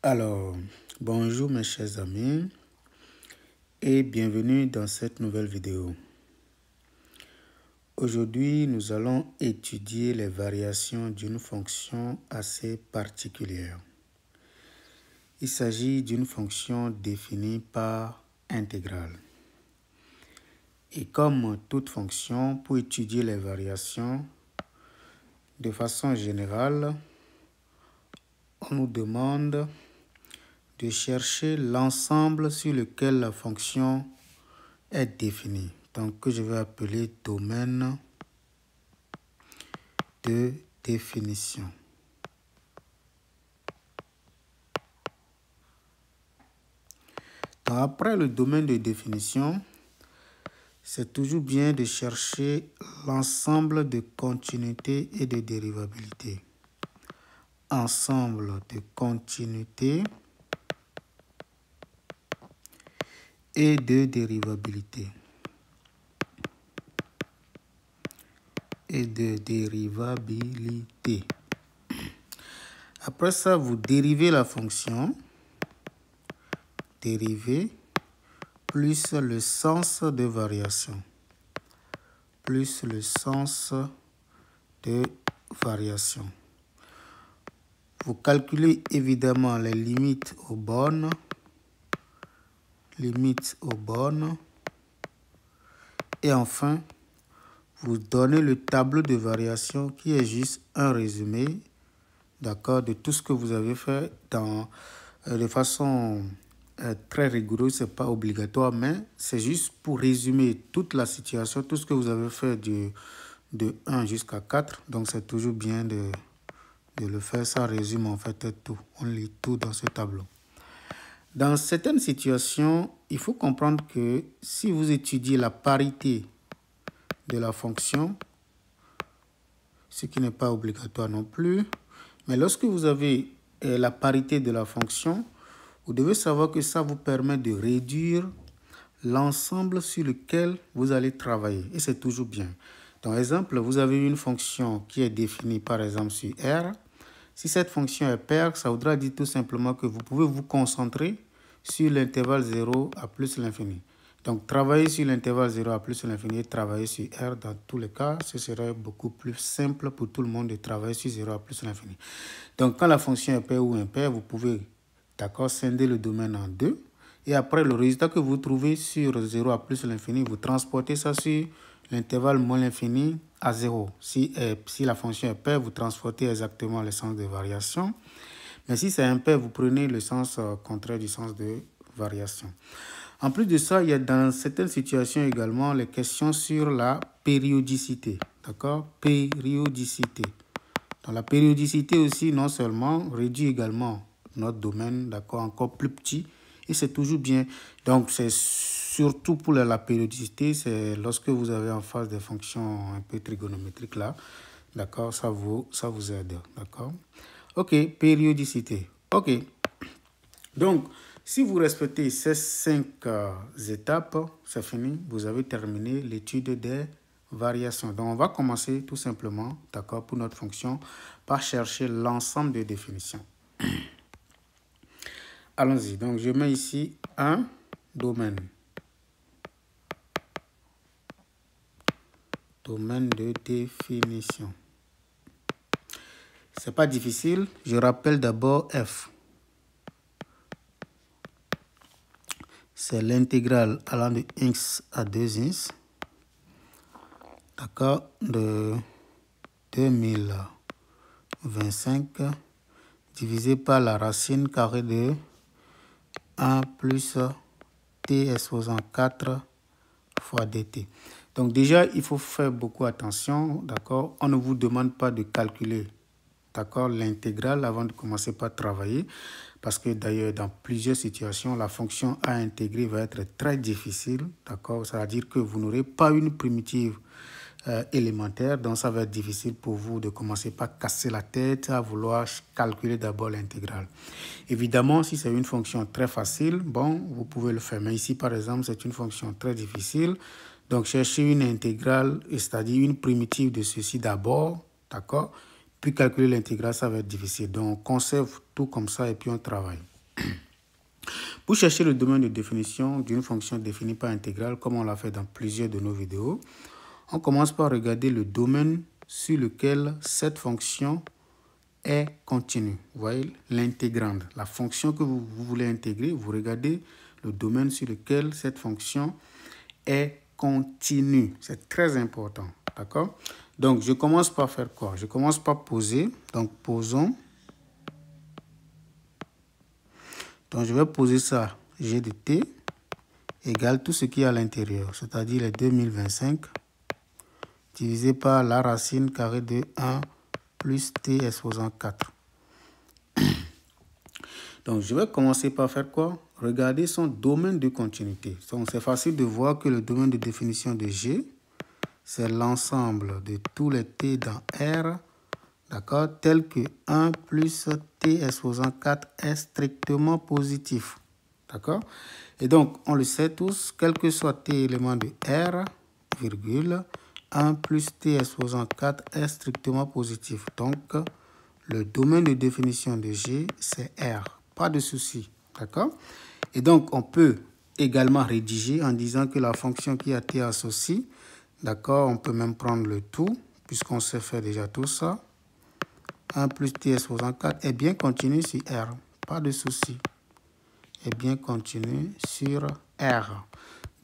Alors, bonjour mes chers amis et bienvenue dans cette nouvelle vidéo. Aujourd'hui, nous allons étudier les variations d'une fonction assez particulière. Il s'agit d'une fonction définie par intégrale. Et comme toute fonction, pour étudier les variations, de façon générale, on nous demande de chercher l'ensemble sur lequel la fonction est définie. Donc, que je vais appeler domaine de définition. Donc, après le domaine de définition, c'est toujours bien de chercher l'ensemble de continuité et de dérivabilité. Ensemble de continuité et de dérivabilité. Après ça, vous dérivez la fonction. Dérivé plus le sens de variation. Plus le sens de variation. Vous calculez évidemment les limites aux bornes. Limites aux bornes. Et enfin, vous donnez le tableau de variation qui est juste un résumé, d'accord, de tout ce que vous avez fait de façon très rigoureuse. Ce n'est pas obligatoire, mais c'est juste pour résumer toute la situation, tout ce que vous avez fait de 1 jusqu'à 4. Donc, c'est toujours bien de le faire. Ça résume en fait tout. On lit tout dans ce tableau. Dans certaines situations, il faut comprendre que si vous étudiez la parité de la fonction, ce qui n'est pas obligatoire non plus, mais lorsque vous avez la parité de la fonction, vous devez savoir que ça vous permet de réduire l'ensemble sur lequel vous allez travailler. Et c'est toujours bien. Par exemple, vous avez une fonction qui est définie par exemple sur R. Si cette fonction est paire, ça voudra dire tout simplement que vous pouvez vous concentrer sur l'intervalle 0 à plus l'infini. Donc, travailler sur l'intervalle 0 à plus l'infini et travailler sur R, dans tous les cas, ce serait beaucoup plus simple pour tout le monde de travailler sur 0 à plus l'infini. Donc, quand la fonction est paire ou impaire, vous pouvez, d'accord, scinder le domaine en deux. Et après, le résultat que vous trouvez sur 0 à plus l'infini, vous transportez ça sur l'intervalle moins l'infini à 0. Si la fonction est paire, vous transportez exactement le sens de variation. Mais si c'est impair, vous prenez le sens contraire du sens de variation. En plus de ça, il y a dans certaines situations également les questions sur la périodicité. D'accord? Périodicité. Dans la périodicité aussi, non seulement, réduit également notre domaine, d'accord, encore plus petit. Et c'est toujours bien. Donc, c'est surtout pour la périodicité, c'est lorsque vous avez en face des fonctions un peu trigonométriques là. D'accord? Ça vous aide. D'accord? Ok, périodicité. Ok. Donc, si vous respectez ces 5 étapes, c'est fini. Vous avez terminé l'étude des variations. Donc, on va commencer tout simplement, d'accord, pour notre fonction, par chercher l'ensemble des définitions. Allons-y. Donc, je mets ici un domaine. Domaine de définition. C'est pas difficile. Je rappelle d'abord F. C'est l'intégrale allant de x à 2x, d'accord, de 2025 divisé par la racine carrée de 1 plus t exposant 4 fois dt. Donc déjà, il faut faire beaucoup attention, d'accord. On ne vous demande pas de calculer, d'accord, l'intégrale avant de commencer par travailler. Parce que d'ailleurs, dans plusieurs situations, la fonction à intégrer va être très difficile, d'accord. C'est-à-dire que vous n'aurez pas une primitive élémentaire, donc ça va être difficile pour vous de commencer par casser la tête à vouloir calculer d'abord l'intégrale. Évidemment, si c'est une fonction très facile, bon, vous pouvez le faire. Mais ici, par exemple, c'est une fonction très difficile. Donc, chercher une intégrale, c'est-à-dire une primitive de ceci d'abord, d'accord, puis calculer l'intégrale, ça va être difficile. Donc, on conserve tout comme ça et puis on travaille. Pour chercher le domaine de définition d'une fonction définie par intégrale, comme on l'a fait dans plusieurs de nos vidéos, on commence par regarder le domaine sur lequel cette fonction est continue. Vous voyez l'intégrande, la fonction que vous voulez intégrer, vous regardez le domaine sur lequel cette fonction est continue. C'est très important. D'accord? Donc, je commence par faire quoi? Je commence par poser. Donc, posons. Donc, je vais poser ça. G de t égale tout ce qui est à l'intérieur, c'est-à-dire les 2025 divisé par la racine carrée de 1 plus t exposant 4. Donc, je vais commencer par faire quoi? Regarder son domaine de continuité. Donc, c'est facile de voir que le domaine de définition de G, c'est l'ensemble de tous les t dans R, d'accord, tel que 1 plus t exposant 4 est strictement positif. D'accord? Et donc, on le sait tous, quel que soit t éléments de R, virgule, 1 plus t exposant 4 est strictement positif. Donc, le domaine de définition de G, c'est R. Pas de souci. D'accord? Et donc, on peut également rédiger en disant que la fonction qui a t associée, d'accord, on peut même prendre le tout, puisqu'on sait faire déjà tout ça. 1 plus t exposant 4 est bien continu sur R. Pas de souci. Est bien continu sur R.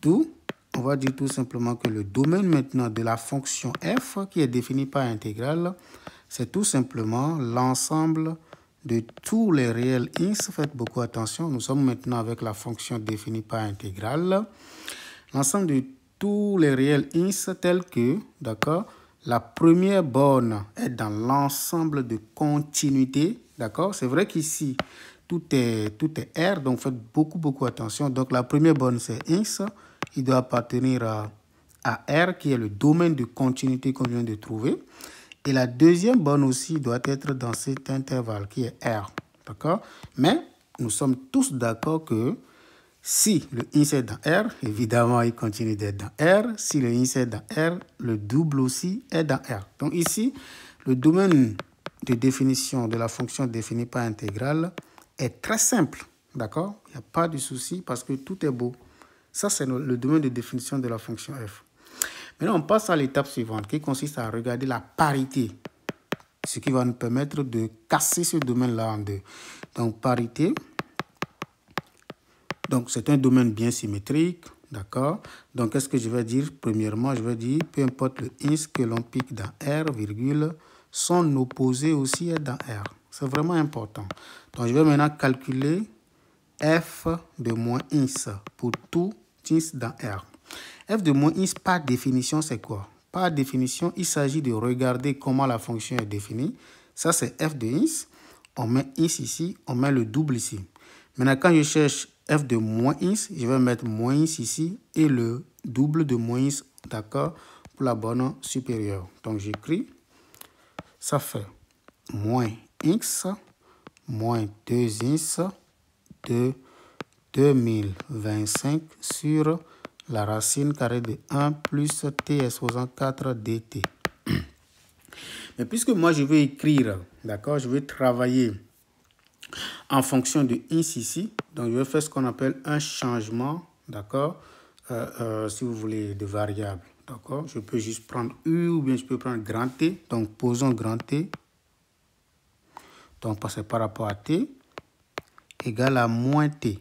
D'où, on va dire tout simplement que le domaine maintenant de la fonction f qui est définie par intégrale, c'est tout simplement l'ensemble de tous les réels ins. Faites beaucoup attention, nous sommes maintenant avec la fonction définie par intégrale. L'ensemble de tous les réels ins tels que, d'accord, la première borne est dans l'ensemble de continuité, d'accord. C'est vrai qu'ici, tout est R, donc faites beaucoup attention. Donc la première borne c'est ins, il doit appartenir à R qui est le domaine de continuité qu'on vient de trouver. Et la deuxième borne aussi doit être dans cet intervalle qui est R, d'accord. Mais nous sommes tous d'accord que si le ins est dans R, évidemment il continue d'être dans R. Si le ins est dans R, le double aussi est dans R. Donc ici, le domaine de définition de la fonction définie par intégrale est très simple, d'accord? Il n'y a pas de souci parce que tout est beau. Ça, c'est le domaine de définition de la fonction f. Maintenant, on passe à l'étape suivante qui consiste à regarder la parité, ce qui va nous permettre de casser ce domaine-là en deux. Donc, parité, donc c'est un domaine bien symétrique, d'accord? Donc, qu'est-ce que je vais dire? Premièrement, je vais dire, peu importe le ins que l'on pique dans R, virgule, son opposé aussi est dans R. C'est vraiment important. Donc, je vais maintenant calculer f de moins ins pour tout ins dans R. F de moins ins, par définition, c'est quoi? Par définition, il s'agit de regarder comment la fonction est définie. Ça, c'est f de ins. On met ins ici, on met le double ici. Maintenant, quand je cherche f de moins ins, je vais mettre moins ins ici et le double de moins ins, d'accord, pour la borne supérieure. Donc, j'écris, ça fait moins x moins 2 ins de 2025 sur la racine carrée de 1 plus t exposant 4 dt. Mais puisque moi je vais écrire, d'accord, je vais travailler en fonction de ins ici, donc je vais faire ce qu'on appelle un changement, d'accord, si vous voulez, de variable, d'accord. Je peux juste prendre U ou bien je peux prendre grand T, donc posons grand T, donc passer par rapport à T, égale à moins T.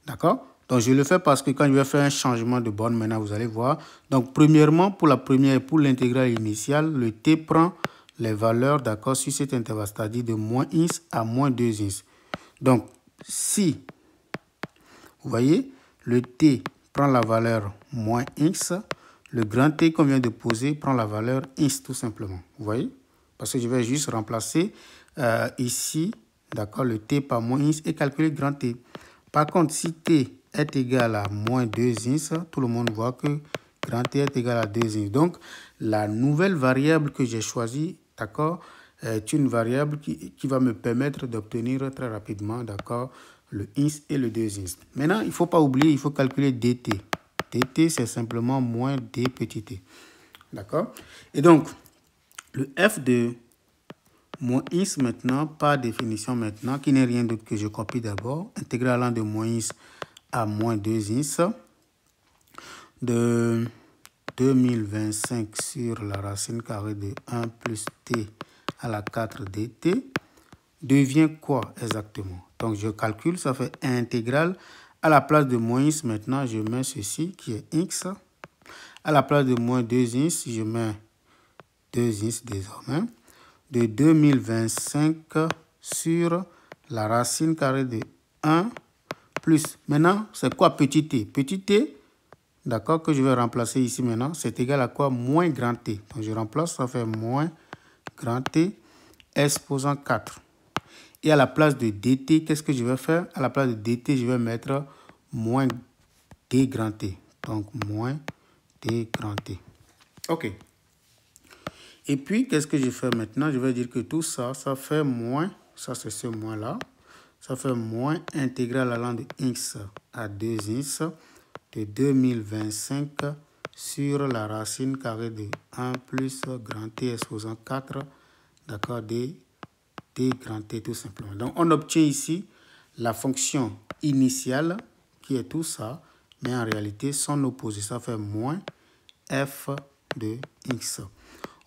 D'accord? Donc, je le fais parce que quand je vais faire un changement de borne, maintenant, vous allez voir. Donc, premièrement, pour l'intégrale initiale, le t prend les valeurs, d'accord, sur cet intervalle, c'est-à-dire de moins ins à moins 2 ins. Donc, si, vous voyez, le t prend la valeur moins ins, le grand T qu'on vient de poser prend la valeur ins, tout simplement. Vous voyez? Parce que je vais juste remplacer ici, d'accord, le t par moins ins et calculer grand T. Par contre, si t est égal à moins 2 ins, tout le monde voit que grand T est égal à 2 ins. Donc, la nouvelle variable que j'ai choisie, d'accord, est une variable qui va me permettre d'obtenir très rapidement, d'accord, le ins et le 2 ins. Maintenant, il ne faut pas oublier, il faut calculer dt. dt, c'est simplement moins d petit t. D'accord? Et donc, le f de moins x maintenant, par définition maintenant, qui n'est rien d'autre que je copie d'abord. Intégral allant de moins x à moins 2x de 2025 sur la racine carrée de 1 plus t à la 4 dt devient quoi exactement? Donc, je calcule, ça fait intégral. À la place de moins x, maintenant, je mets ceci qui est x. À la place de moins 2x, je mets 2x désormais. De 2025 sur la racine carrée de 1 plus. Maintenant, c'est quoi petit t? Petit t, d'accord, que je vais remplacer ici maintenant, c'est égal à quoi? Moins grand t. Donc, je remplace, ça fait moins grand t exposant 4. Et à la place de dt, qu'est-ce que je vais faire? À la place de dt, je vais mettre moins t grand t. Donc, moins t grand t. OK. Et puis, qu'est-ce que je fais maintenant? Je vais dire que tout ça, ça fait moins, ça c'est ce moins-là, ça fait moins intégral allant de x à 2x de 2025 sur la racine carrée de 1 plus grand t exposant 4, d'accord, de t grand t tout simplement. Donc, on obtient ici la fonction initiale qui est tout ça, mais en réalité, son opposé, ça fait moins f de x.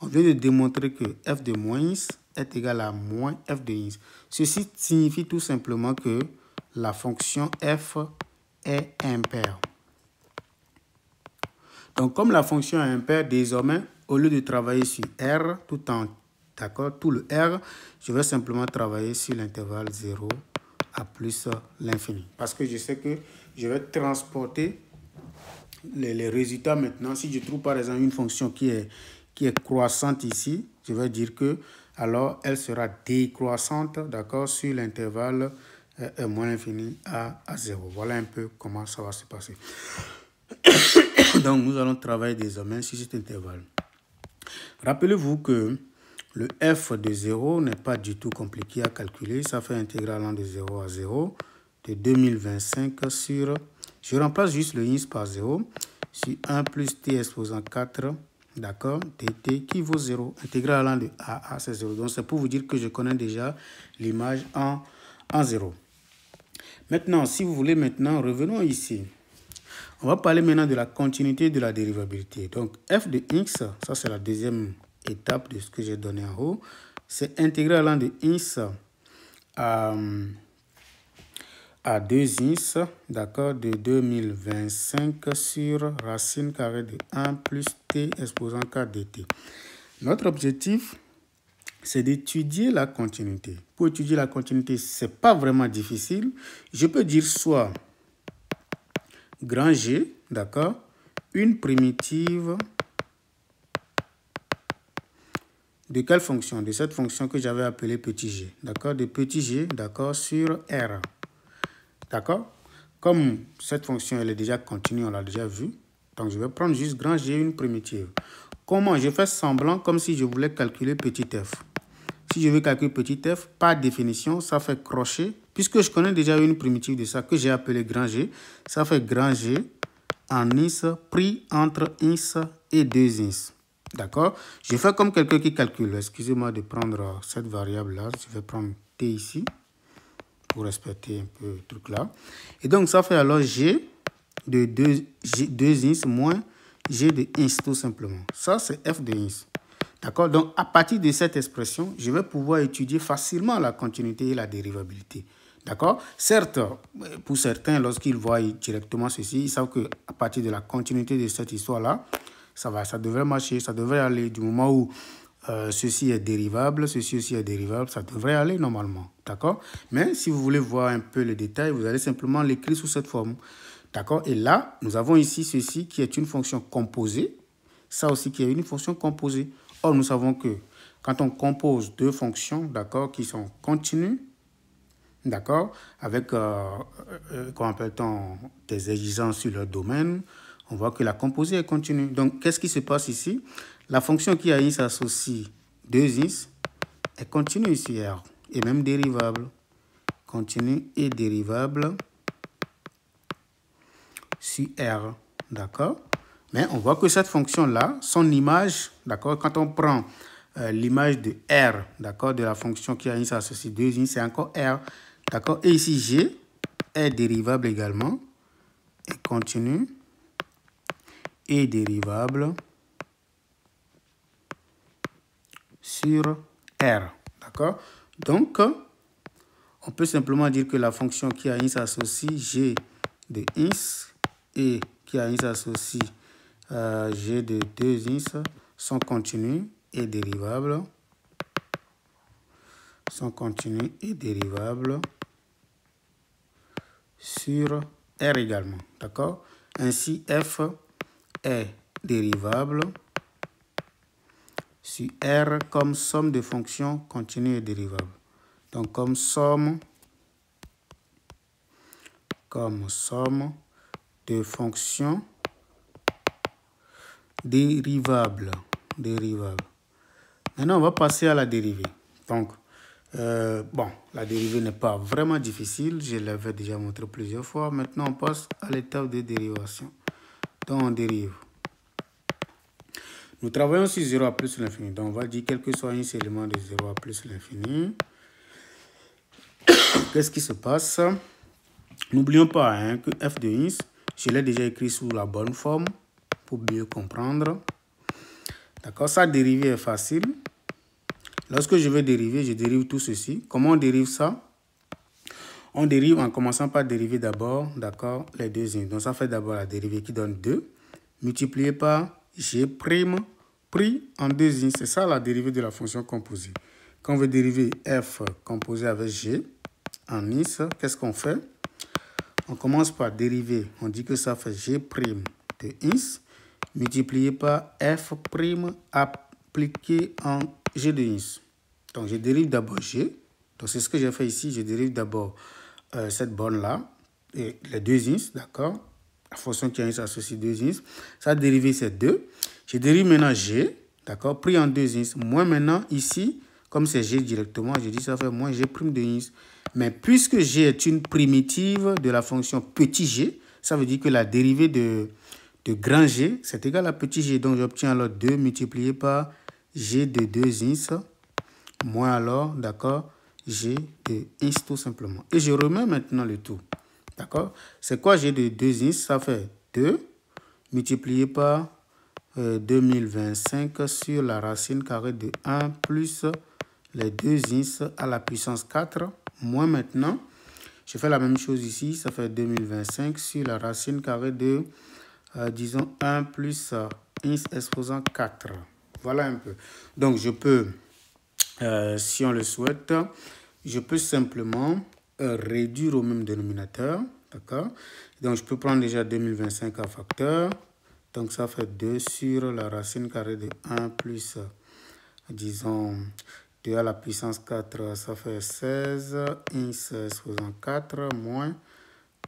On vient de démontrer que f de moins x est égal à moins f de x. Ceci signifie tout simplement que la fonction f est impaire. Donc, comme la fonction est impaire, désormais, au lieu de travailler sur R, tout le R, je vais simplement travailler sur l'intervalle 0 à plus l'infini. Parce que je sais que je vais transporter les résultats maintenant. Si je trouve par exemple une fonction qui est croissante ici, je vais dire que alors elle sera décroissante, d'accord, sur l'intervalle moins l'infini à 0. Voilà un peu comment ça va se passer. Donc, nous allons travailler désormais sur cet intervalle. Rappelez-vous que le f de 0 n'est pas du tout compliqué à calculer. Ça fait intégral allant de 0 à 0 de 2025 sur... Je remplace juste le x par 0 sur 1 plus t exposant 4, d'accord, dt qui vaut 0. Intégral allant de a à c'est 0. Donc, c'est pour vous dire que je connais déjà l'image en 0. Maintenant, si vous voulez maintenant, revenons ici. On va parler maintenant de la continuité de la dérivabilité. Donc, f de x, ça c'est la deuxième étape de ce que j'ai donné en haut. C'est intégral allant de x à 2x, d'accord, de 2025 sur racine carrée de 1 plus t exposant 4 dt. Notre objectif, c'est d'étudier la continuité. Pour étudier la continuité, ce n'est pas vraiment difficile. Je peux dire soit grand G, d'accord, une primitive de quelle fonction? De cette fonction que j'avais appelée petit g, d'accord, de petit g, d'accord, sur R, d'accord. Comme cette fonction, elle est déjà continue, on l'a déjà vu, donc je vais prendre juste grand G, une primitive. Comment? Je fais semblant comme si je voulais calculer petit f. Si je veux calculer petit f, par définition, ça fait crochet. Puisque je connais déjà une primitive de ça que j'ai appelée grand G, ça fait grand G en x pris entre x et 2x. D'accord? Je fais comme quelqu'un qui calcule. Excusez-moi de prendre cette variable-là. Je vais prendre t ici pour respecter un peu le truc là. Et donc, ça fait alors g de 2x moins g de x tout simplement. Ça, c'est f de x. D'accord? Donc, à partir de cette expression, je vais pouvoir étudier facilement la continuité et la dérivabilité. D'accord? Certes, pour certains, lorsqu'ils voient directement ceci, ils savent qu'à partir de la continuité de cette histoire-là, ça devrait marcher, ça devrait aller du moment où ceci est dérivable, ceci aussi est dérivable, ça devrait aller normalement. D'accord? Mais si vous voulez voir un peu le détail, vous allez simplement l'écrire sous cette forme. D'accord? Et là, nous avons ici ceci qui est une fonction composée, ça aussi qui est une fonction composée. Or, nous savons que quand on compose deux fonctions, d'accord, qui sont continues, d'accord, avec, comment appelle-t-on, des exigences sur leur domaine, on voit que la composée est continue. Donc, qu'est-ce qui se passe ici? La fonction qui a x associe 2x est continue ici, R, et même dérivable. Continue et dérivable sur R, d'accord? Mais on voit que cette fonction-là, son image, d'accord, quand on prend l'image de R, d'accord, de la fonction qui a ins associé 2 ins, c'est encore R, d'accord. Et ici, G est dérivable également, et continue, et dérivable sur R, d'accord. Donc, on peut simplement dire que la fonction qui a ins associe G de ins et qui a ins associe G de 2 ins sont continues et dérivables. Sur R également, d'accord. Ainsi, F est dérivable sur R comme somme de fonctions continues et dérivables. Donc, comme somme de fonctions dérivables. Maintenant, on va passer à la dérivée. Donc, la dérivée n'est pas vraiment difficile. Je l'avais déjà montré plusieurs fois. Maintenant, on passe à l'étape de dérivation. Donc, on dérive. Nous travaillons sur 0 à plus l'infini. Donc, on va dire quel que soit un élément de 0 à plus l'infini. Qu'est-ce qui se passe? N'oublions pas que f de ins, je l'ai déjà écrit sous la bonne forme pour mieux comprendre. D'accord, sa dérivée est facile. Lorsque je veux dériver, je dérive tout ceci. Comment on dérive ça? On dérive en commençant par dériver d'abord, d'accord, les 2 ins. Donc ça fait d'abord la dérivée qui donne 2, multiplié par g' pris en 2 ins. C'est ça la dérivée de la fonction composée. Quand on veut dériver f composé avec g en ins, qu'est-ce qu'on fait? On commence par dériver, on dit que ça fait g' de ins multiplié par f' appliqué en g de ins. Donc je dérive d'abord g. Donc c'est ce que j'ai fait ici. Je dérive d'abord cette borne-là, et les 2 ins, d'accord. La fonction qui a ins associe 2 ins. Sa dérivée c'est 2. Je dérive maintenant g, d'accord, pris en 2 ins. Moins maintenant ici, comme c'est g directement, je dis ça fait moins g' de ins. Mais puisque g est une primitive de la fonction petit g, ça veut dire que la dérivée de grand G, c'est égal à petit g. Donc, j'obtiens alors 2 multiplié par g de 2 ins, moins alors, d'accord, g de ins tout simplement. Et je remets maintenant le tout. D'accord? C'est quoi g de 2 ins? Ça fait 2 multiplié par 2025 sur la racine carrée de 1 plus les 2 ins à la puissance 4, moins maintenant, je fais la même chose ici, ça fait 2025 sur la racine carrée de, disons, 1 plus ins exposant 4. Voilà un peu. Donc, je peux, si on le souhaite, je peux simplement réduire au même dénominateur. D'accord? Donc, je peux prendre déjà 2025 en facteur. Donc, ça fait 2 sur la racine carrée de 1 plus, disons, 2 à la puissance 4, ça fait 16, ins exposant 4, moins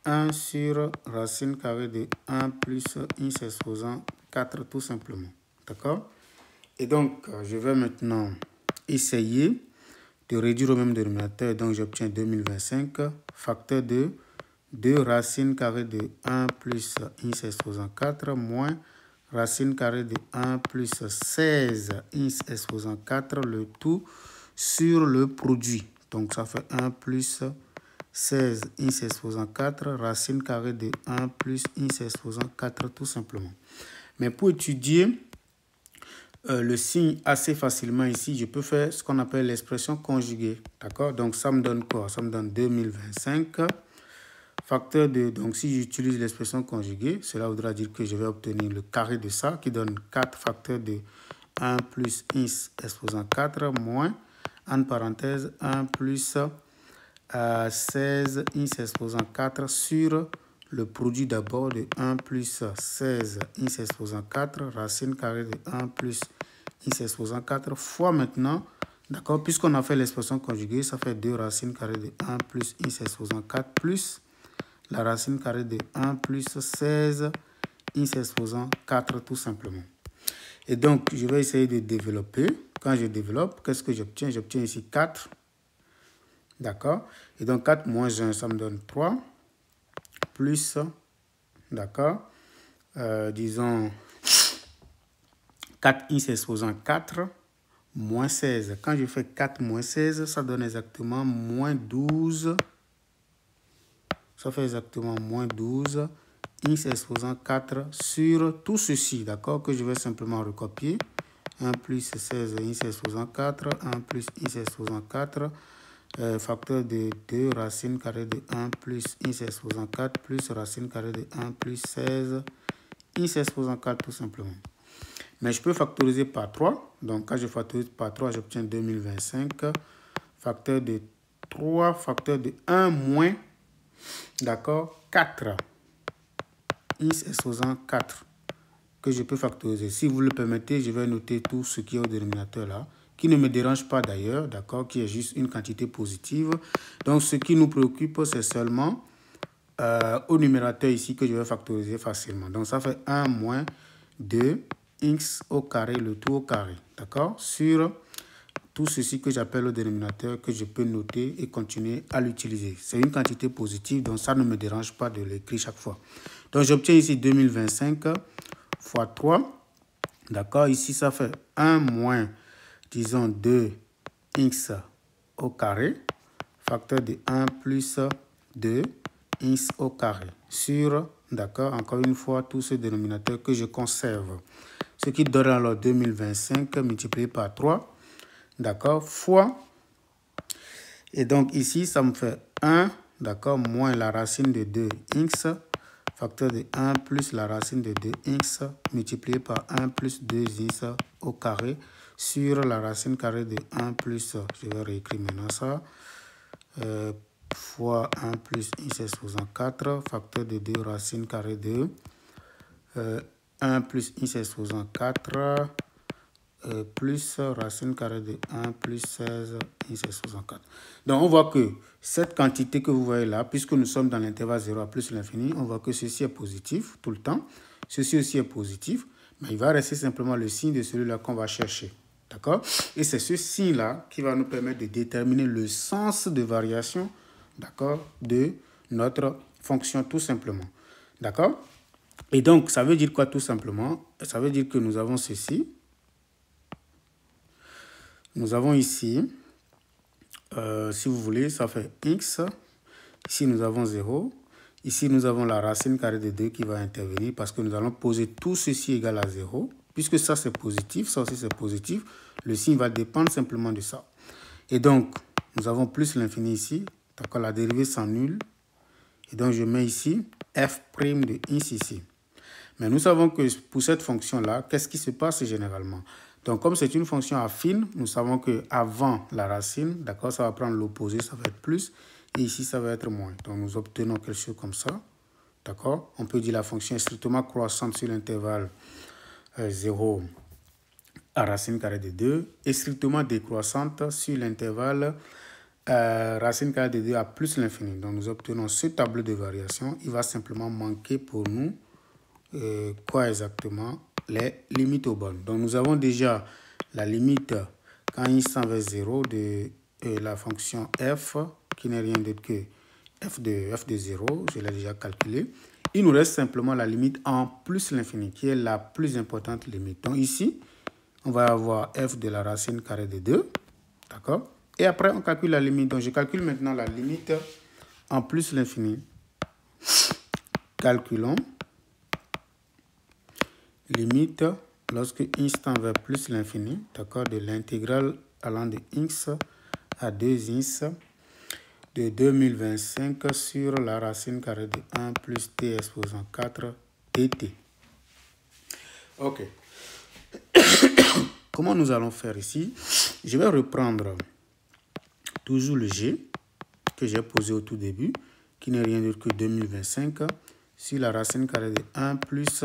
1 sur racine carrée de 1 plus ins exposant 4, tout simplement. D'accord? Et donc, je vais maintenant essayer de réduire au même dénominateur. Donc, j'obtiens 2025, facteur de 2 racine carrée de 1 plus ins exposant 4, moins racine carrée de 1 plus 16 ins exposant 4, le tout sur le produit. Donc, ça fait 1 plus 16 ins exposant 4, racine carrée de 1 plus ins exposant 4, tout simplement. Mais pour étudier le signe assez facilement ici, je peux faire ce qu'on appelle l'expression conjuguée. D'accord? Donc, ça me donne quoi? Ça me donne 2025. Facteur de, donc si j'utilise l'expression conjuguée, cela voudra dire que je vais obtenir le carré de ça qui donne 4 facteurs de 1 plus ins exposant 4 moins, en parenthèse, 1 plus 16 ins exposant 4 sur le produit d'abord de 1 plus 16 ins exposant 4, racine carrée de 1 plus ins exposant 4 fois maintenant, d'accord, puisqu'on a fait l'expression conjuguée, ça fait 2 racines carrées de 1 plus ins exposant 4 plus la racine carrée de 1 plus 16 ins exposant 4 tout simplement. Et donc, je vais essayer de développer. Quand je développe, qu'est-ce que j'obtiens? J'obtiens ici 4. D'accord? Et donc, 4 moins 1, ça me donne 3. Plus, d'accord? Disons, 4 ins exposant 4 moins 16. Quand je fais 4 moins 16, ça donne exactement moins 12. Ça fait exactement moins 12 x exposant 4 sur tout ceci, d'accord, que je vais simplement recopier. 1 plus 16 x exposant 4, 1 plus x exposant 4, facteur de 2 racine carrée de 1 plus x exposant 4 plus racine carrée de 1 plus 16 x exposant 4 tout simplement. Mais je peux factoriser par 3. Donc quand je factorise par 3, j'obtiens 2025. Facteur de 3, facteur de 1 moins, d'accord, 4. X exposant 4 que je peux factoriser. Si vous le permettez, je vais noter tout ce qui est au dénominateur là, qui ne me dérange pas d'ailleurs, d'accord, qui est juste une quantité positive. Donc ce qui nous préoccupe, c'est seulement au numérateur ici que je vais factoriser facilement. Donc ça fait 1 moins 2 x au carré, le tout au carré, d'accord, sur tout ceci que j'appelle au dénominateur, que je peux noter et continuer à l'utiliser. C'est une quantité positive, donc ça ne me dérange pas de l'écrire chaque fois. Donc j'obtiens ici 2025 fois 3. D'accord, ici ça fait 1 moins, disons 2x au carré, facteur de 1 plus 2x au carré, sur, d'accord, encore une fois, tout ce dénominateur que je conserve. Ce qui donne alors 2025 multiplié par 3, d'accord, fois, et donc ici ça me fait 1, d'accord, moins la racine de 2x, facteur de 1 plus la racine de 2x multiplié par 1 plus 2x au carré sur la racine carrée de 1 plus, je vais réécrire maintenant ça, fois 1 plus x exposant 4, facteur de 2 racine carrée de 1 plus x exposant 4 plus racine carrée de 1 plus 16 x exposant 4. Donc on voit que cette quantité que vous voyez là, puisque nous sommes dans l'intervalle 0 à plus l'infini, on voit que ceci est positif tout le temps. Ceci aussi est positif, mais il va rester simplement le signe de celui-là qu'on va chercher. D'accord? Et c'est ce signe-là qui va nous permettre de déterminer le sens de variation, d'accord, de notre fonction tout simplement. D'accord? Et donc, ça veut dire quoi tout simplement? Ça veut dire que nous avons ceci. Nous avons ici, si vous voulez, ça fait x. Ici, nous avons 0. Ici, nous avons la racine carrée de 2 qui va intervenir parce que nous allons poser tout ceci égal à 0. Puisque ça, c'est positif, ça aussi, c'est positif. Le signe va dépendre simplement de ça. Et donc, nous avons plus l'infini ici. D'accord, la dérivée s'annule. Et donc, je mets ici f' de x ici. Mais nous savons que pour cette fonction-là, qu'est-ce qui se passe généralement? Donc, comme c'est une fonction affine, nous savons qu'avant la racine, d'accord, ça va prendre l'opposé, ça va être plus. Et ici, ça va être moins. Donc, nous obtenons quelque chose comme ça. D'accord? On peut dire la fonction est strictement croissante sur l'intervalle 0 à racine carrée de 2 et strictement décroissante sur l'intervalle racine carrée de 2 à plus l'infini. Donc, nous obtenons ce tableau de variation. Il va simplement manquer pour nous quoi exactement? Les limites aux bornes. Donc, nous avons déjà la limite quand il s'en va 0 de la fonction f, qui n'est rien d'autre que f de 0. Je l'ai déjà calculé. Il nous reste simplement la limite en plus l'infini, qui est la plus importante limite. Donc, ici, on va avoir f de la racine carrée de 2. D'accord? Et après, on calcule la limite. Donc, je calcule maintenant la limite en plus l'infini. Calculons. Limite lorsque x tend vers plus l'infini, d'accord, de l'intégrale allant de x à 2x de 2025 sur la racine carrée de 1 plus t exposant 4 dt. Ok. Comment nous allons faire ici? Je vais reprendre toujours le g que j'ai posé au tout début, qui n'est rien d'autre que 2025 sur la racine carrée de 1 plus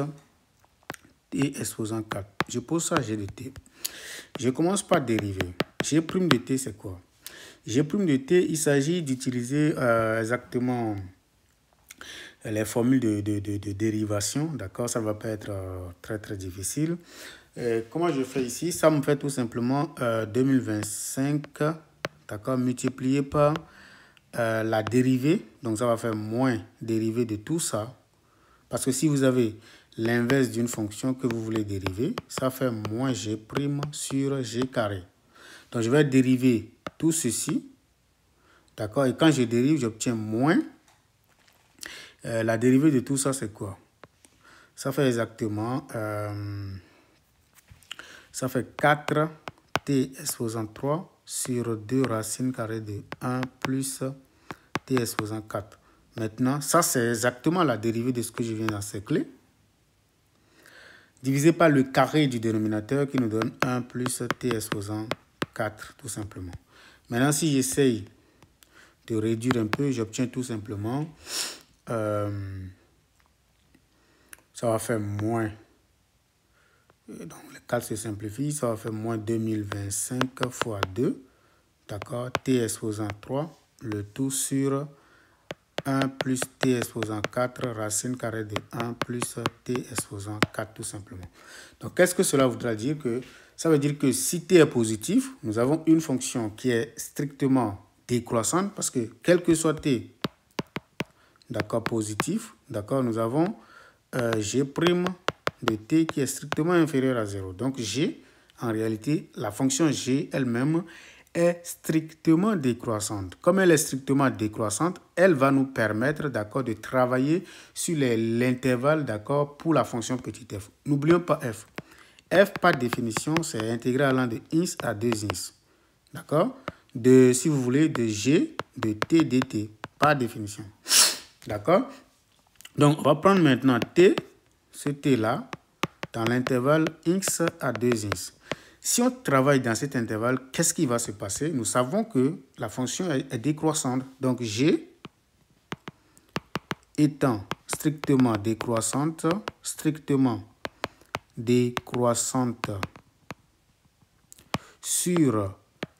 t exposant 4. Je pose ça g de t. Je commence par dériver. G' de t, c'est quoi? G' de t, il s'agit d'utiliser exactement les formules de dérivation. D'accord? Ça ne va pas être très difficile. Comment je fais ici? Ça me fait tout simplement 2025, d'accord, multiplié par la dérivée. Donc, ça va faire moins dérivée de tout ça. Parce que si vous avez l'inverse d'une fonction que vous voulez dériver, ça fait moins g' sur g carré. Donc, je vais dériver tout ceci. D'accord? Et quand je dérive, j'obtiens moins. La dérivée de tout ça, c'est quoi? Ça fait exactement... ça fait 4 t exposant 3 sur 2 racines carrées de 1 plus t exposant 4. Maintenant, ça, c'est exactement la dérivée de ce que je viens d'encercler. Divisé par le carré du dénominateur qui nous donne 1 plus t exposant 4, tout simplement. Maintenant, si j'essaye de réduire un peu, j'obtiens tout simplement... ça va faire moins... Donc, les 4 se simplifient, ça va faire moins 2025 fois 2. D'accord, t exposant 3, le tout sur 1 plus t exposant 4, racine carrée de 1 plus t exposant 4, tout simplement. Donc, qu'est-ce que cela voudra dire? Ça veut dire que si t est positif, nous avons une fonction qui est strictement décroissante parce que quel que soit t, d'accord, positif, d'accord, nous avons g' de t qui est strictement inférieur à 0. Donc, g, en réalité, la fonction g elle-même est strictement décroissante. Comme elle est strictement décroissante, elle va nous permettre, d'accord, de travailler sur l'intervalle, d'accord, pour la fonction petit f. N'oublions pas f. F, par définition, c'est intégré allant de ins à 2 ins. D'accord? Si vous voulez, de g de t dt, par définition. D'accord? Donc, on va prendre maintenant t, ce t-là, dans l'intervalle x à 2 ins. Si on travaille dans cet intervalle, qu'est-ce qui va se passer? Nous savons que la fonction est décroissante. Donc, g étant strictement décroissante sur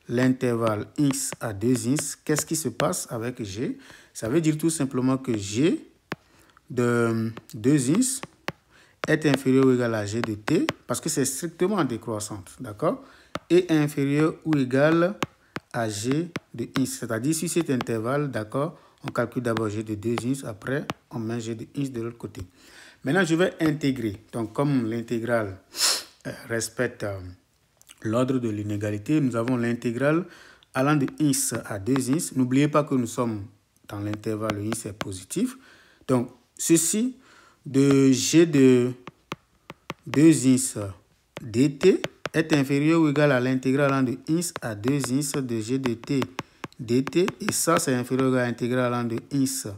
l'intervalle x à 2 ins, qu'est-ce qui se passe avec g? Ça veut dire tout simplement que g de 2 ins est inférieur ou égal à g de t, parce que c'est strictement décroissante, d'accord? Et inférieur ou égal à g de ins, c'est-à-dire sur cet intervalle, d'accord, on calcule d'abord g de 2 ins, après on met g de ins de l'autre côté. Maintenant, je vais intégrer, donc comme l'intégrale respecte l'ordre de l'inégalité, nous avons l'intégrale allant de ins à 2 ins. N'oubliez pas que nous sommes dans l'intervalle ins est positif. Donc, ceci de g de 2 ins dt est inférieur ou égal à l'intégrale allant de ins à 2 ins de g de t dt. Et ça, c'est inférieur ou égal à l'intégrale allant de ins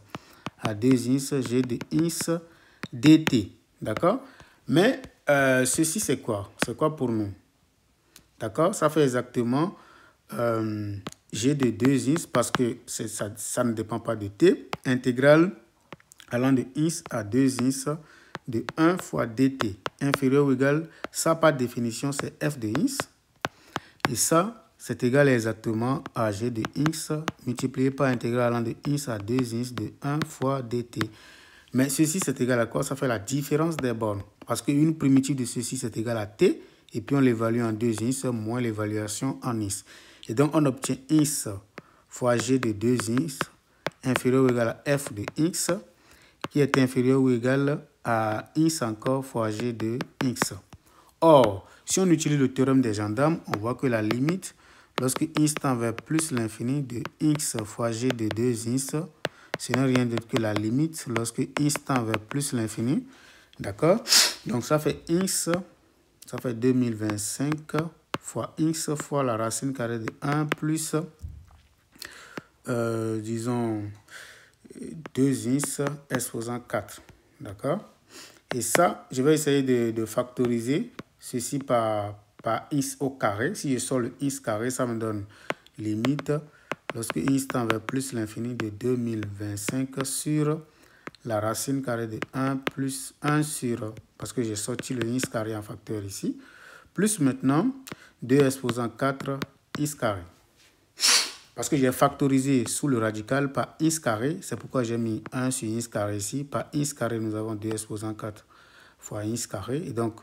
à 2 ins g de ins dt. D'accord? Mais ceci, c'est quoi? C'est quoi pour nous? D'accord? Ça fait exactement g de 2 ins parce que ça ne dépend pas de t. Intégrale allant de ins à 2 ins de 1 fois dt inférieur ou égal, ça par définition c'est f de ins. Et ça, c'est égal exactement à g de ins multiplié par intégrale allant de ins à 2 ins de 1 fois dt. Mais ceci, c'est égal à quoi? Ça fait la différence des bornes. Parce qu'une primitive de ceci, c'est égal à t. Et puis, on l'évalue en 2 ins moins l'évaluation en ins. Et donc, on obtient ins fois g de 2 ins inférieur ou égal à f de x qui est inférieur ou égal à ins encore fois g de x. Or, si on utilise le théorème des gendarmes, on voit que la limite, lorsque x tend vers plus l'infini de x fois g de 2 ins, ce n'est rien d'autre que la limite lorsque x tend vers plus l'infini. D'accord? Donc, ça fait x, ça fait 2025 fois x fois la racine carrée de 1 plus, disons, 2 ins exposant 4. D'accord? Et ça, je vais essayer de factoriser ceci par x au carré. Si je sors le x carré, ça me donne limite lorsque x tend vers plus l'infini de 2025 sur la racine carrée de 1 plus 1 sur, parce que j'ai sorti le x carré en facteur ici, plus maintenant 2 exposant 4 x carré. Parce que j'ai factorisé sous le radical par x carré, c'est pourquoi j'ai mis 1 sur x carré ici. Par x carré, nous avons 2 exposant 4 fois x carré. Et donc,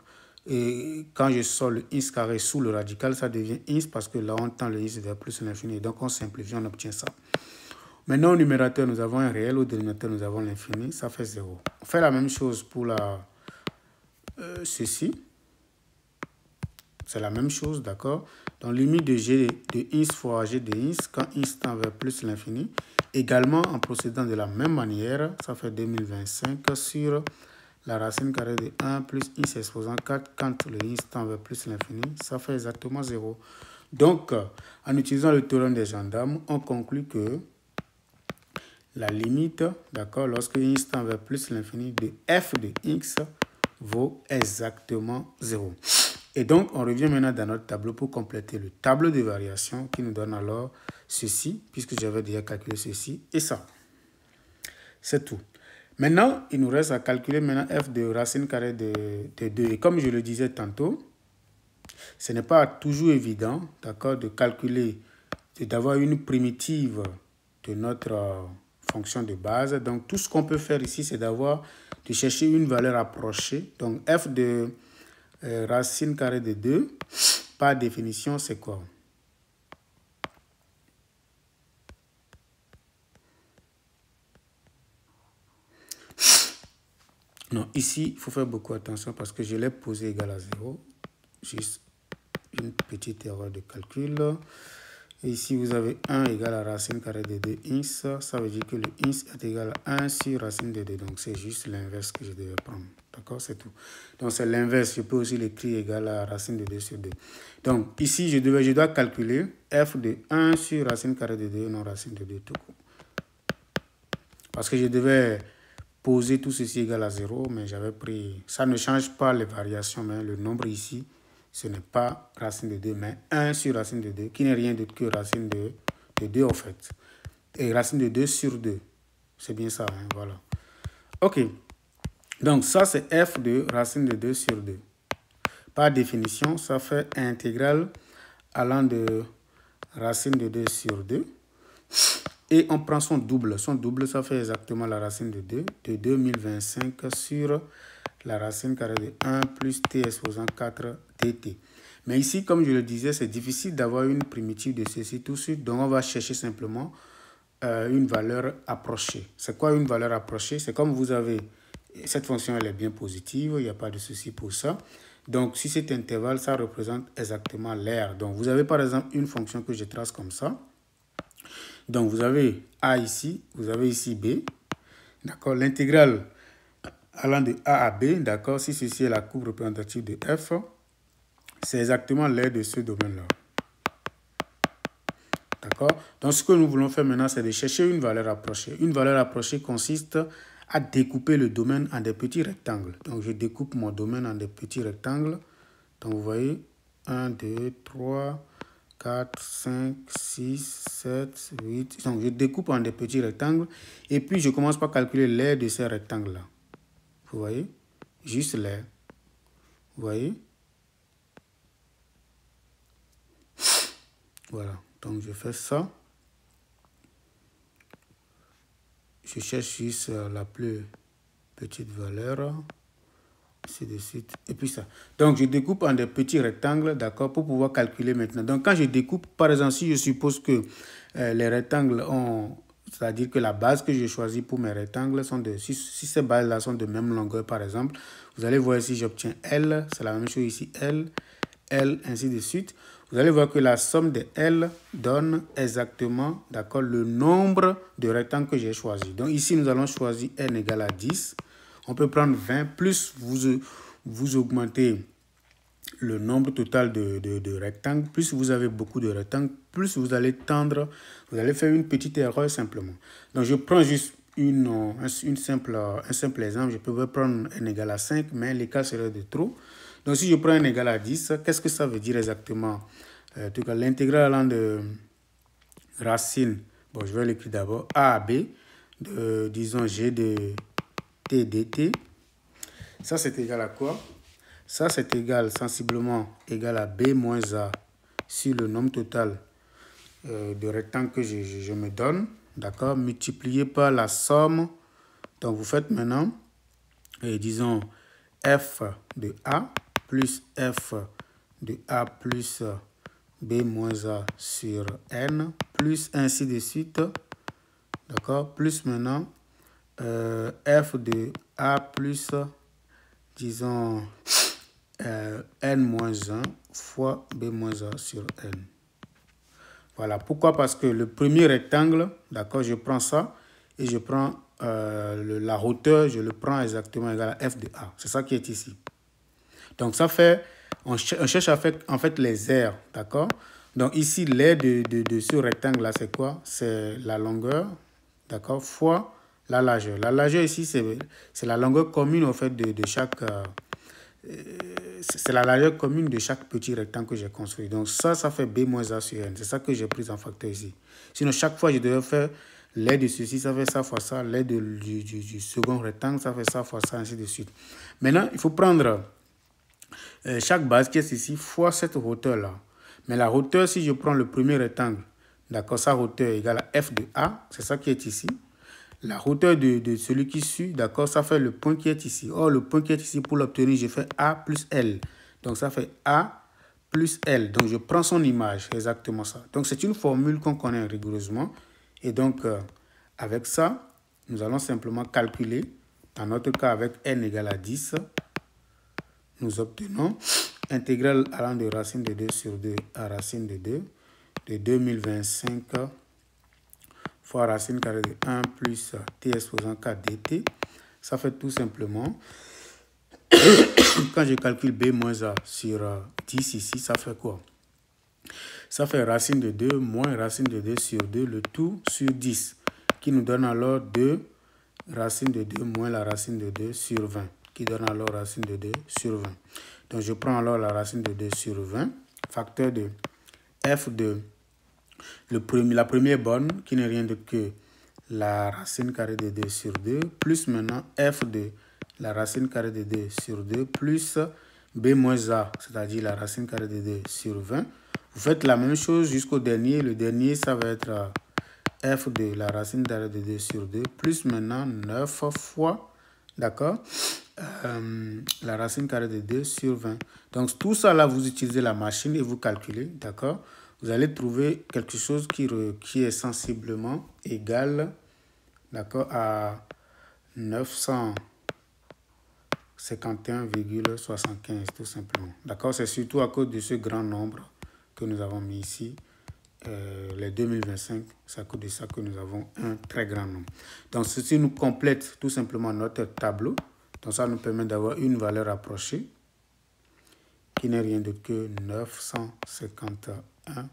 quand je sors le x carré sous le radical, ça devient x parce que là, on tend le x vers plus l'infini. Donc, on simplifie, on obtient ça. Maintenant, au numérateur, nous avons un réel. Au dénominateur, nous avons l'infini. Ça fait 0. On fait la même chose pour ceci. c'est la même chose, d'accord? Donc, limite de g de x fois g de x, quand x tend vers plus l'infini. Également, en procédant de la même manière, ça fait 2025 sur la racine carrée de 1 plus x exposant 4, quand le x tend vers plus l'infini, ça fait exactement 0. Donc, en utilisant le théorème des gendarmes, on conclut que la limite, d'accord, lorsque x tend vers plus l'infini de f de x vaut exactement 0. Et donc, on revient maintenant dans notre tableau pour compléter le tableau de variation qui nous donne alors ceci, puisque j'avais déjà calculé ceci et ça. C'est tout. Maintenant, il nous reste à calculer maintenant f de racine carrée de 2. Et comme je le disais tantôt, ce n'est pas toujours évident, d'accord, de calculer, d'avoir une primitive de notre fonction de base. Donc, tout ce qu'on peut faire ici, c'est de chercher une valeur approchée. Donc, f de racine carrée de 2, par définition, c'est quoi? Non, ici, il faut faire beaucoup attention parce que je l'ai posé égal à 0. Juste une petite erreur de calcul. Et ici, vous avez 1 égale à racine carrée de 2x. Ça veut dire que le x est égal à 1 sur racine de 2. Donc, c'est juste l'inverse que je devais prendre. D'accord? C'est tout. Donc, c'est l'inverse. Je peux aussi l'écrire égal à racine de 2 sur 2. Donc, ici, je dois calculer f de 1 sur racine carrée de 2, non racine de 2 tout court. Parce que je devais poser tout ceci égal à 0, mais j'avais pris... Ça ne change pas les variations, mais le nombre ici, ce n'est pas racine de 2, mais 1 sur racine de 2, qui n'est rien d'autre que racine de 2 en fait. Et racine de 2 sur 2. C'est bien ça, hein, voilà. Ok. Donc, ça, c'est f de racine de 2 sur 2. Par définition, ça fait intégrale allant de racine de 2 sur 2. Et on prend son double. Son double, ça fait exactement la racine de 2, de 2025 sur la racine carrée de 1 plus t exposant 4 dt. Mais ici, comme je le disais, c'est difficile d'avoir une primitive de ceci tout de suite. Donc, on va chercher simplement une valeur approchée. C'est quoi une valeur approchée? C'est comme vous avez... Cette fonction, elle est bien positive. Il n'y a pas de souci pour ça. Donc, si cet intervalle, ça représente exactement l'aire. Donc, vous avez par exemple une fonction que je trace comme ça. Donc, vous avez A ici, vous avez ici B. D'accord, l'intégrale allant de A à B, d'accord, si ceci est la courbe représentative de F, c'est exactement l'aire de ce domaine-là. D'accord, donc ce que nous voulons faire maintenant, c'est de chercher une valeur approchée. Une valeur approchée consiste à découper le domaine en des petits rectangles. Donc, je découpe mon domaine en des petits rectangles. Donc, vous voyez, 1, 2, 3... 4, 5, 6, 7, 8. Donc, je découpe en des petits rectangles. Et puis, je commence par calculer l'aire de ces rectangles-là. Vous voyez? Juste l'aire. Vous voyez? Voilà. Donc, je fais ça. Je cherche juste la plus petite valeur. Ainsi de suite. Et puis ça. Donc, je découpe en des petits rectangles, d'accord, pour pouvoir calculer maintenant. Donc, quand je découpe, par exemple, si je suppose que les rectangles ont... C'est-à-dire que la base que j'ai choisie pour mes rectangles sont de... Si ces bases-là sont de même longueur, par exemple, vous allez voir ici, j'obtiens L. C'est la même chose ici, L, L, ainsi de suite. Vous allez voir que la somme de L donne exactement, d'accord, le nombre de rectangles que j'ai choisi. Donc, ici, nous allons choisir N égale à 10. On peut prendre 20, plus vous augmentez le nombre total de rectangles, plus vous avez beaucoup de rectangles, plus vous allez tendre, vous allez faire une petite erreur simplement. Donc, je prends juste un simple exemple. Je peux prendre n égale à 5, mais l'écart serait de trop. Donc, si je prends n égale à 10, qu'est-ce que ça veut dire exactement? En tout cas, l'intégrale allant de racine, bon, je vais l'écrire d'abord, a à b, disons g de t dt, ça c'est égal à quoi? Ça c'est égal sensiblement égal à b moins a sur le nombre total de rectangles que je me donne, d'accord, multiplié par la somme. Donc vous faites maintenant, disons f de a plus f de a plus b moins a sur n, plus ainsi de suite, d'accord, plus maintenant f de a plus, disons, n-1 fois b-a sur n. Voilà, pourquoi? Parce que le premier rectangle, d'accord, je prends ça et je prends la hauteur, je le prends exactement égal à f de a. C'est ça qui est ici. Donc ça fait, on cherche en fait les aires, d'accord? Donc ici, l'aire de ce rectangle-là, c'est quoi? C'est la longueur, d'accord, fois la largeur. La largeur ici, c'est la longueur commune en fait de chaque... c'est la largeur commune de chaque petit rectangle que j'ai construit. Donc ça fait b-a sur n. C'est ça que j'ai pris en facteur ici. Sinon, chaque fois, je devais faire l'aire de ceci, ça fait ça fois ça. L'aire du second rectangle, ça fait ça fois ça, ainsi de suite. Maintenant, il faut prendre chaque base qui est ici fois cette hauteur-là. Mais la hauteur, si je prends le premier rectangle, d'accord, sa hauteur est égale à f de a, c'est ça qui est ici. La hauteur de celui qui suit, d'accord, ça fait le point qui est ici. Or, le point qui est ici, pour l'obtenir, je fais a plus l. Donc, ça fait a plus l. Donc, je prends son image, exactement ça. Donc, c'est une formule qu'on connaît rigoureusement. Et donc, avec ça, nous allons simplement calculer. Dans notre cas, avec n égale à 10, nous obtenons intégrale allant de racine de 2 sur 2 à racine de 2 de 2025 fois racine carrée de 1 plus t exposant 4 dt. Ça fait tout simplement, quand je calcule b moins a sur 10 ici, ça fait quoi? Ça fait racine de 2 moins racine de 2 sur 2, le tout sur 10, qui nous donne alors 2 racine de 2 moins la racine de 2 sur 20, qui donne alors racine de 2 sur 20. Donc, je prends alors la racine de 2 sur 20, facteur de f de la première borne, qui n'est rien d'autre que la racine carrée de 2 sur 2, plus maintenant f de la racine carrée de 2 sur 2, plus b moins a, c'est-à-dire la racine carrée de 2 sur 20. Vous faites la même chose jusqu'au dernier. Le dernier, ça va être f de la racine carrée de 2 sur 2, plus maintenant 9 fois, d'accord, la racine carrée de 2 sur 20. Donc, tout ça, là, vous utilisez la machine et vous calculez, d'accord. Vous allez trouver quelque chose qui est sensiblement égal, d'accord, à 951,75, tout simplement. D'accord, c'est surtout à cause de ce grand nombre que nous avons mis ici. Les 2025, c'est à cause de ça que nous avons un très grand nombre. Donc, ceci nous complète tout simplement notre tableau. Donc, ça nous permet d'avoir une valeur approchée qui n'est rien d'autre que 951,75.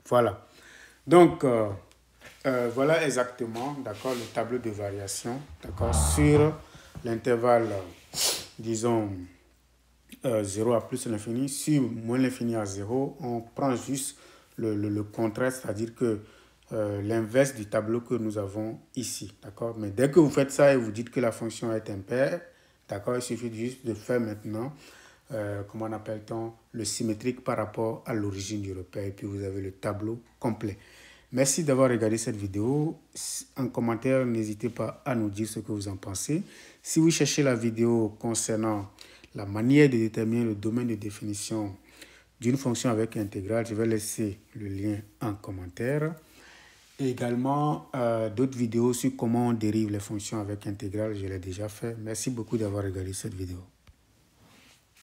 Voilà. Donc, voilà exactement, d'accord, le tableau de variation, d'accord, sur l'intervalle, disons, 0 à plus l'infini. Si moins l'infini à 0, on prend juste le contraire, c'est-à-dire que l'inverse du tableau que nous avons ici, d'accord. Mais dès que vous faites ça et vous dites que la fonction est impaire, d'accord, il suffit juste de faire maintenant, comment on appelle-t-on, le symétrique par rapport à l'origine du repère, et puis vous avez le tableau complet. Merci d'avoir regardé cette vidéo. En commentaire, n'hésitez pas à nous dire ce que vous en pensez. Si vous cherchez la vidéo concernant la manière de déterminer le domaine de définition d'une fonction avec intégrale, je vais laisser le lien en commentaire. Et également, d'autres vidéos sur comment on dérive les fonctions avec intégrale, je l'ai déjà fait. Merci beaucoup d'avoir regardé cette vidéo.